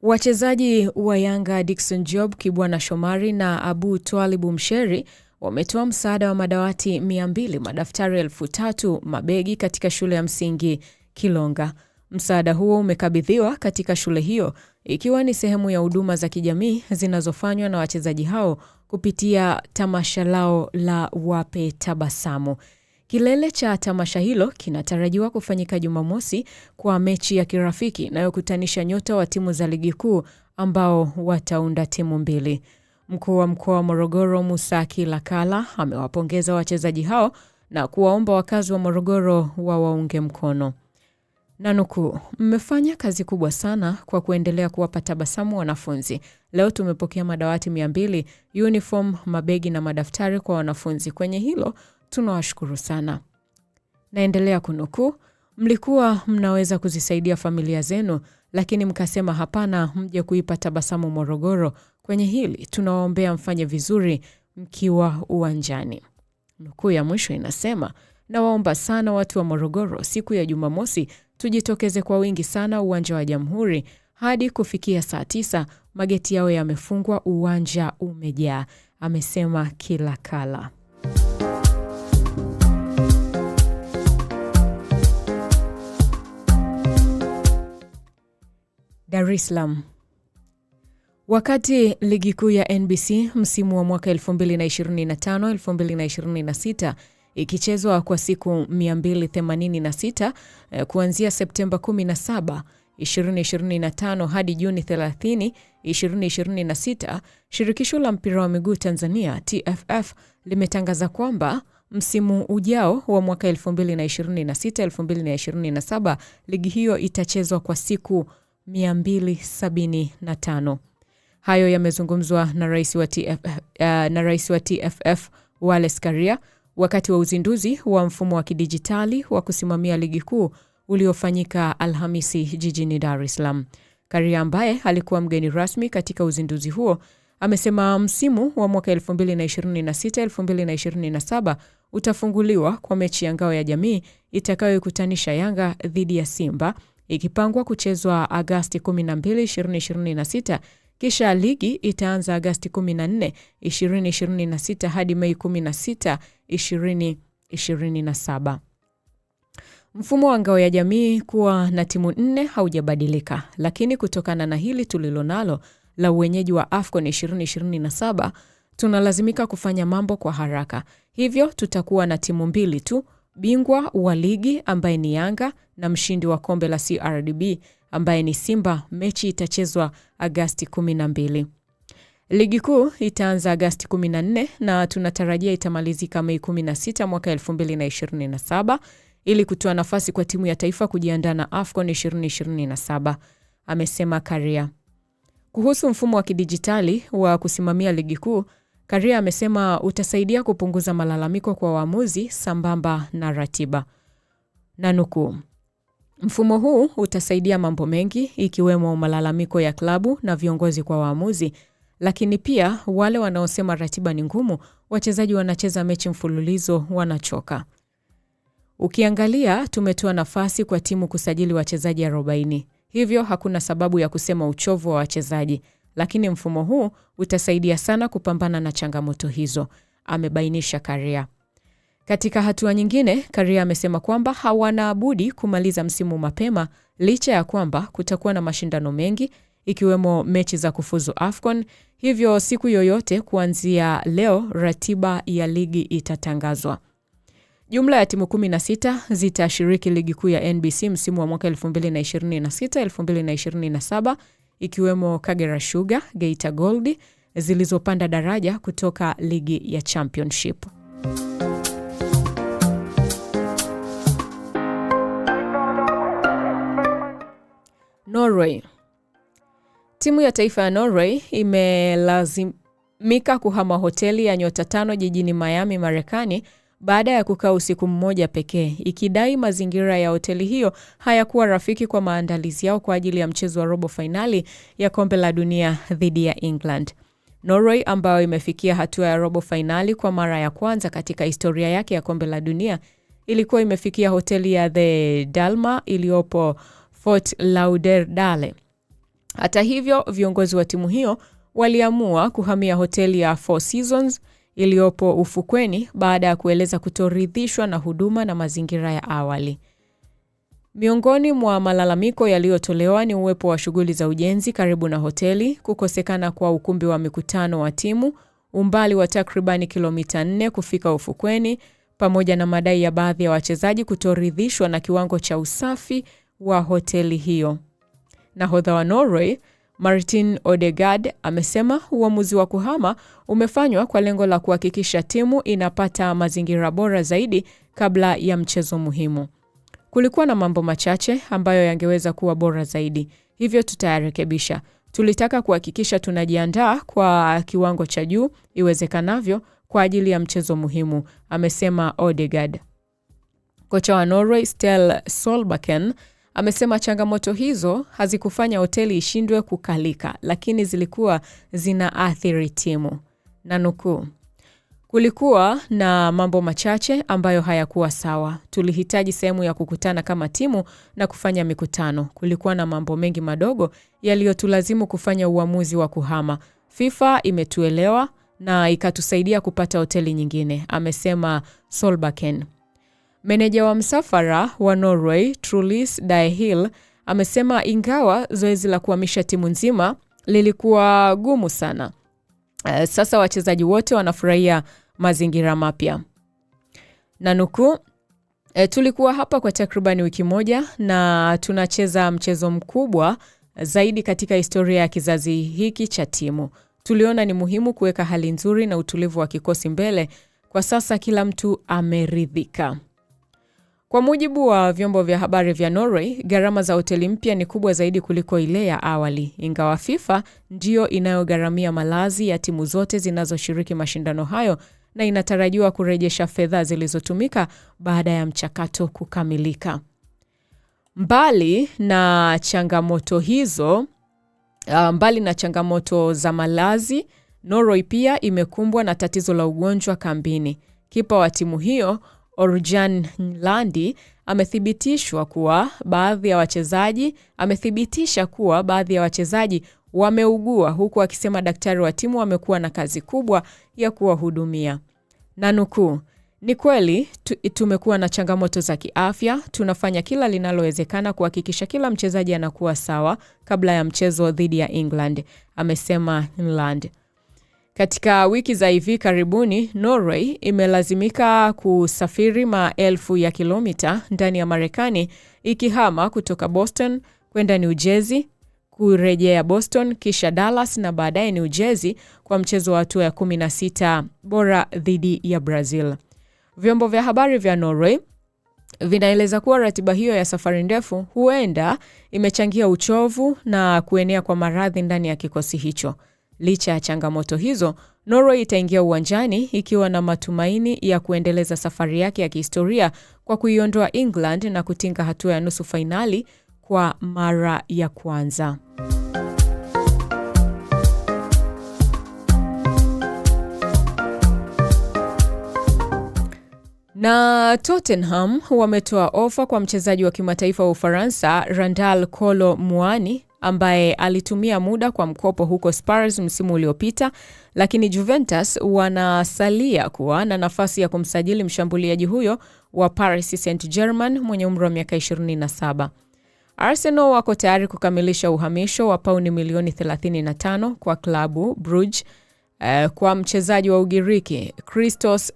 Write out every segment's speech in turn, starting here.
Wachezaji wa Yanga Dickson Job, Kibwana Shomari na Abu Twalibu Msheri wametoa msaada wa madawati 200, madaftari 3000, mabegi katika shule ya msingi Kilonga. Msaada huo umekabidhiwa katika shule hiyo ikiwa ni sehemu ya huduma za kijamii zinazofanywa na wachezaji hao kupitia tamasha lao la Wape Tabasamu. Kilele cha tamasha hilo kinatarajiwa kufanyika Jumamosi kwa mechi ya kirafiki inayokutanisha nyota wa timu za ligi kuu ambao wataunda timu mbili. Mkuu wa mkoa wa Morogoro Musa Kilakala amewapongeza wachezaji hao na kuwaomba wakazi wa Morogoro wawaunge mkono. Nanuku, mmefanya kazi kubwa sana kwa kuendelea kuwapa tabasamu wanafunzi. Leo tumepokea madawati 200, uniform, mabegi na madaftari kwa wanafunzi. Kwenye hilo tunawashukuru sana. Naendelea kunukuu, mlikuwa mnaweza kuzisaidia familia zenu, lakini mkasema hapana, mje kuipa tabasamu Morogoro. Kwenye hili tunawaombea mfanye vizuri mkiwa uwanjani. Nukuu ya mwisho inasema, nawaomba sana watu wa Morogoro, siku ya Jumamosi tujitokeze kwa wingi sana uwanja wa Jamhuri hadi kufikia saa 9, mageti yao yamefungwa, uwanja umejaa, amesema Kilakala. Dar es Salaam. Wakati ligi kuu ya NBC msimu wa mwaka 2025-2026 ikichezwa kwa siku 286 kuanzia Septemba 17, 2025 hadi Juni 30, 2026, shirikisho la mpira wa miguu Tanzania TFF limetangaza kwamba msimu ujao wa mwaka 2026-2027 ligi hiyo itachezwa kwa siku 275. Hayo yamezungumzwa na rais wa TFF Wallace Karia wakati wa uzinduzi wa mfumo wa kidijitali wa kusimamia ligi kuu uliofanyika Alhamisi jijini Dar es Salaam. Karia ambaye alikuwa mgeni rasmi katika uzinduzi huo amesema msimu wa mwaka 2026-2027 utafunguliwa kwa mechi ya ngao ya jamii itakayokutanisha Yanga dhidi ya Simba, ikipangwa kuchezwa Agosti 12, 2026. Kisha ligi itaanza Agosti 14, 2026 hadi Mei 16, 2027. Mfumo wa ngao ya jamii kuwa na timu 4 haujabadilika, lakini kutokana na hili tulilonalo la uwenyeji wa AFCON 2027, tunalazimika kufanya mambo kwa haraka. Hivyo tutakuwa na timu 2 tu, bingwa wa ligi ambaye ni Yanga na mshindi wa kombe la CRDB ambaye ni Simba. Mechi itachezwa Agosti 12. Ligi kuu itaanza Agosti 14 na tunatarajia itamalizika Mei 16 mwaka 2027 ili kutoa nafasi kwa timu ya taifa kujiandaa na AFCON 2027, amesema Karia. Kuhusu mfumo wa kidijitali wa kusimamia ligi kuu, Karia amesema utasaidia kupunguza malalamiko kwa waamuzi sambamba na ratiba. Nanuku, mfumo huu utasaidia mambo mengi ikiwemo malalamiko ya klabu na viongozi kwa waamuzi, lakini pia wale wanaosema ratiba ni ngumu, wachezaji wanacheza mechi mfululizo wanachoka. Ukiangalia tumetoa nafasi kwa timu kusajili wachezaji 40. Hivyo hakuna sababu ya kusema uchovu wa wachezaji, lakini mfumo huu utasaidia sana kupambana na changamoto hizo, amebainisha Karia. Katika hatua nyingine, Karia amesema kwamba hawana budi kumaliza msimu mapema licha ya kwamba kutakuwa na mashindano mengi ikiwemo mechi za kufuzu AFCON. Hivyo siku yoyote kuanzia leo ratiba ya ligi itatangazwa. Jumla ya timu 16 zitashiriki ligi kuu ya NBC msimu wa mwaka 2026-2027 ikiwemo Kagera Sugar, Geita Gold zilizopanda daraja kutoka ligi ya Championship. Norway. Timu ya taifa ya Norway imelazimika kuhama hoteli ya nyota 5 jijini Miami, Marekani baada ya kukaa usiku mmoja pekee, ikidai mazingira ya hoteli hiyo hayakuwa rafiki kwa maandalizi yao kwa ajili ya mchezo wa robo finali ya kombe la dunia dhidi ya England. Norway ambayo imefikia hatua ya robo finali kwa mara ya kwanza katika historia yake ya kombe la dunia ilikuwa imefikia hoteli ya The Dalma iliyopo Fort Lauderdale. Hata hivyo, viongozi wa timu hiyo waliamua kuhamia hoteli ya Four Seasons iliyopo ufukweni baada ya kueleza kutoridhishwa na huduma na mazingira ya awali. Miongoni mwa malalamiko yaliyotolewa ni uwepo wa shughuli za ujenzi karibu na hoteli, kukosekana kwa ukumbi wa mikutano wa timu, umbali wa takribani kilomita 4 kufika ufukweni, pamoja na madai ya baadhi ya wachezaji kutoridhishwa na kiwango cha usafi wa hoteli hiyo. Nahodha wa Norway, Martin Odegaard, amesema uamuzi wa kuhama umefanywa kwa lengo la kuhakikisha timu inapata mazingira bora zaidi kabla ya mchezo muhimu. Kulikuwa na mambo machache ambayo yangeweza kuwa bora zaidi, hivyo tutayarekebisha. Tulitaka kuhakikisha tunajiandaa kwa kiwango cha juu iwezekanavyo kwa ajili ya mchezo muhimu, amesema Odegaard. Kocha wa Norway, Ståle Solbakken, amesema changamoto hizo hazikufanya hoteli ishindwe kukalika, lakini zilikuwa zinaathiri timu. Nanukuu, kulikuwa na mambo machache ambayo hayakuwa sawa. Tulihitaji sehemu ya kukutana kama timu na kufanya mikutano. Kulikuwa na mambo mengi madogo yaliyotulazimu kufanya uamuzi wa kuhama. FIFA imetuelewa na ikatusaidia kupata hoteli nyingine, amesema Solbakken. Meneja wa msafara wa Norway, Truls Daehill, amesema ingawa zoezi la kuhamisha timu nzima lilikuwa gumu sana, sasa wachezaji wote wanafurahia mazingira mapya. Nanukuu, tulikuwa hapa kwa takribani wiki moja na tunacheza mchezo mkubwa zaidi katika historia ya kizazi hiki cha timu. Tuliona ni muhimu kuweka hali nzuri na utulivu wa kikosi mbele. Kwa sasa kila mtu ameridhika. Kwa mujibu wa vyombo vya habari vya Norway, gharama za hoteli mpya ni kubwa zaidi kuliko ile ya awali. Ingawa FIFA ndio inayogharamia malazi ya timu zote zinazoshiriki mashindano hayo na inatarajiwa kurejesha fedha zilizotumika baada ya mchakato kukamilika. Mbali na changamoto za malazi, Norway pia imekumbwa na tatizo la ugonjwa kambini. Kipa wa timu hiyo, Orjan Landi, amethibitisha kuwa baadhi ya wachezaji wameugua, huku akisema daktari wa timu wamekuwa na kazi kubwa ya kuwahudumia. Nanukuu, ni kweli tumekuwa na changamoto za kiafya, tunafanya kila linalowezekana kuhakikisha kila mchezaji anakuwa sawa kabla ya mchezo dhidi ya England, amesema Land. Katika wiki za hivi karibuni, Norway imelazimika kusafiri maelfu ya kilomita ndani ya Marekani, ikihama kutoka Boston kwenda New Jersey, kurejea Boston kisha Dallas na baadaye New Jersey kwa mchezo wa hatua ya 16 bora dhidi ya Brazil. Vyombo vya habari vya Norway vinaeleza kuwa ratiba hiyo ya safari ndefu huenda imechangia uchovu na kuenea kwa maradhi ndani ya kikosi hicho. Licha ya changamoto hizo, Norway itaingia uwanjani ikiwa na matumaini ya kuendeleza safari yake ya kihistoria kwa kuiondoa England na kutinga hatua ya nusu fainali kwa mara ya kwanza. Na Tottenham wametoa ofa kwa mchezaji wa kimataifa wa Ufaransa Randal Kolo Muani ambaye alitumia muda kwa mkopo huko Spurs msimu uliopita, lakini Juventus wanasalia kuwa na nafasi ya kumsajili mshambuliaji huyo wa Paris Saint-Germain mwenye umri wa miaka 27. Arsenal wako tayari kukamilisha uhamisho wa pauni milioni 35 kwa klabu Bruges kwa mchezaji wa Ugiriki Christos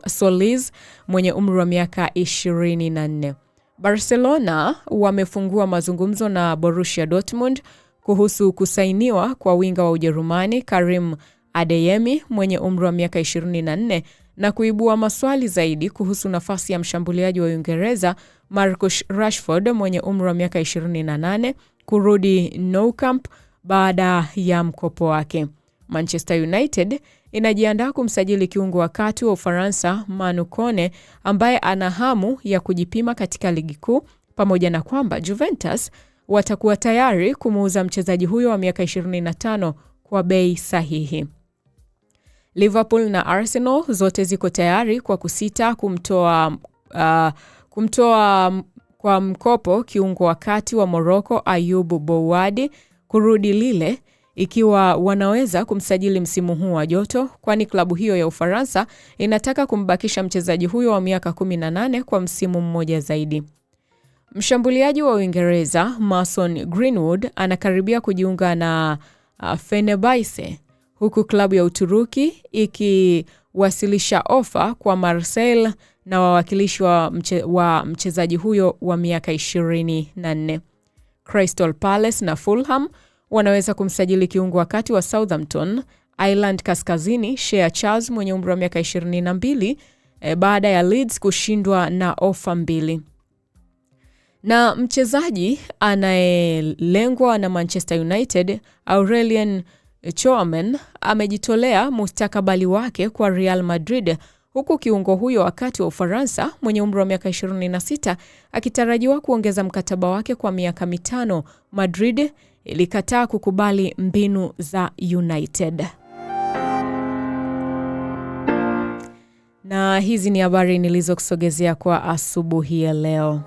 Solis mwenye umri wa miaka 24. Barcelona wamefungua mazungumzo na Borussia Dortmund kuhusu kusainiwa kwa winga wa Ujerumani Karim Adeyemi mwenye umri wa miaka 24 na kuibua maswali zaidi kuhusu nafasi ya mshambuliaji wa Uingereza Marcus Rashford mwenye umri wa miaka 28 kurudi Nou Camp baada ya mkopo wake. Manchester United inajiandaa kumsajili kiungo wa kati wa Ufaransa Manu Kone ambaye ana hamu ya kujipima katika ligi kuu, pamoja na kwamba Juventus watakuwa tayari kumuuza mchezaji huyo wa miaka 25 kwa bei sahihi. Liverpool na Arsenal zote ziko tayari kwa kusita kwa mkopo kiungo wa kati wa Morocco Ayoub Bouadi kurudi Lille ikiwa wanaweza kumsajili msimu huu wa joto, kwani klabu hiyo ya Ufaransa inataka kumbakisha mchezaji huyo wa miaka 18 kwa msimu mmoja zaidi. Mshambuliaji wa Uingereza Mason Greenwood anakaribia kujiunga na Fenerbahce, huku klabu ya Uturuki ikiwasilisha ofa kwa Marseille na wawakilishi wa mchezaji huyo wa miaka 24. Crystal Palace na Fulham wanaweza kumsajili kiungo wa kati wa Southampton Ireland Kaskazini Shea Charles mwenye umri wa miaka 22 baada ya Leeds kushindwa na ofa 2. Na mchezaji anayelengwa na Manchester United Aurelien Tchouameni amejitolea mustakabali wake kwa Real Madrid, huku kiungo huyo wakati wa Ufaransa mwenye umri wa miaka 26 akitarajiwa kuongeza mkataba wake kwa miaka 5. Madrid ilikataa kukubali mbinu za United. Na hizi ni habari nilizokusogezea kwa asubuhi ya leo.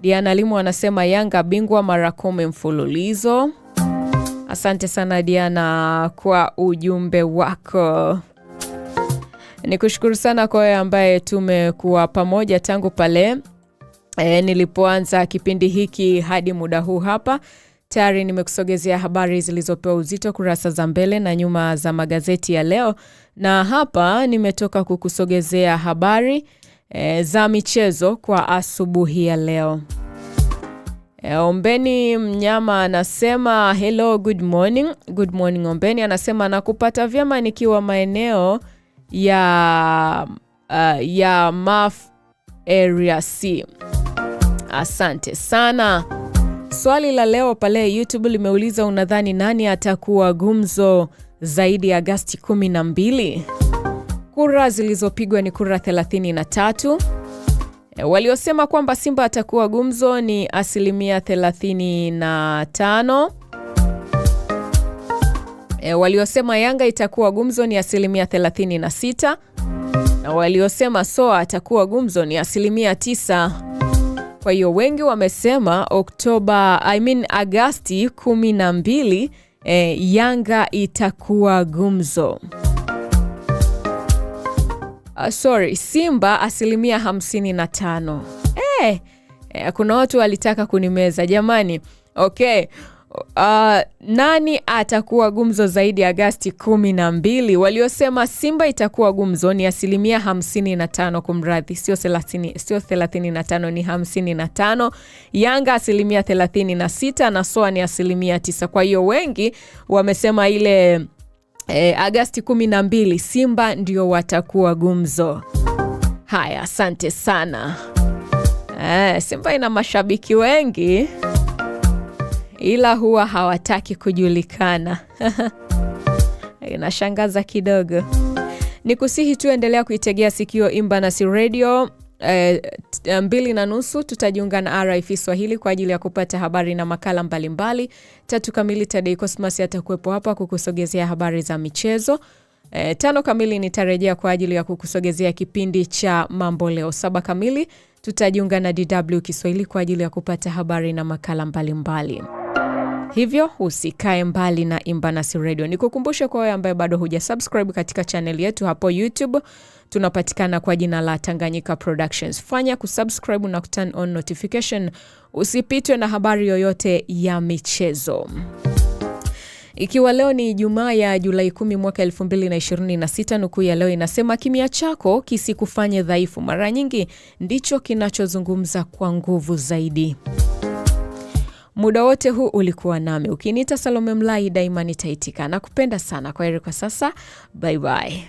Diana Limu anasema Yanga bingwa mara 10 mfululizo. Asante sana Diana kwa ujumbe wako. Nikushukuru sana kwa wewe ambaye tumekuwa pamoja tangu pale nilipoanza kipindi hiki hadi muda huu hapa. Tayari nimekusogezea habari zilizopewa uzito kurasa za mbele na nyuma za magazeti ya leo, na hapa nimetoka kukusogezea habari za michezo kwa asubuhi ya leo. Ombeni Mnyama anasema hello, good morning. Good morning Ombeni, anasema nakupata vyema nikiwa maeneo ya Maf Area C. Asante sana. Swali la leo pale YouTube limeuliza, unadhani nani atakuwa gumzo zaidi Agosti 12? Kura zilizopigwa ni kura 33. Waliosema kwamba Simba atakuwa gumzo ni 35%. Waliosema Yanga itakuwa gumzo ni 36%. Na waliosema Soa atakuwa gumzo ni 9%. Kwa hiyo wengi wamesema Agosti 12 Yanga itakuwa gumzo. Simba 55%. Kuna watu walitaka kunimeza jamani. Okay. Nani atakuwa gumzo zaidi Agosti 12? Waliosema Simba itakuwa gumzo ni 55%, kumradhi, sio 35, ni 55. Yanga 36% na Soa ni 9%. Kwa hiyo wengi wamesema ile Agosti 12 Simba ndio watakuwa gumzo. Haya, asante sana. Simba ina mashabiki wengi ila huwa hawataki kujulikana. Inashangaza kidogo. Nikusihi tu endelea kuitegea sikio Imbanasi Radio. 2:30 tutajiunga na RFI Swahili kwa ajili ya kupata habari na makala mbalimbali. 3 kamili Tadei Cosmas atakuwepo hapa kukusogezea habari za michezo. 5 kamili nitarejea kwa ajili ya kukusogezea kipindi cha Mambo Leo. 7 kamili tutajiunga na DW Kiswahili kwa ajili ya kupata habari na makala mbalimbali. Hivyo usikae mbali na Imbanasi Radio. Nikukumbushe kwa wewe ambaye bado hujasubscribe katika channel yetu hapo YouTube, tunapatikana kwa jina la Tanganyika Productions. Fanya kusubscribe na kuturn on notification, usipitwe na habari yoyote ya michezo. Ikiwa leo ni Ijumaa ya Julai 10 mwaka 2026, nukuu ya leo inasema kimya chako kisikufanye dhaifu, mara nyingi ndicho kinachozungumza kwa nguvu zaidi. Muda wote huu ulikuwa nami. Ukiniita Salome Mlai daima nitaitika. Nakupenda sana. Kwaheri kwa sasa. Bye bye.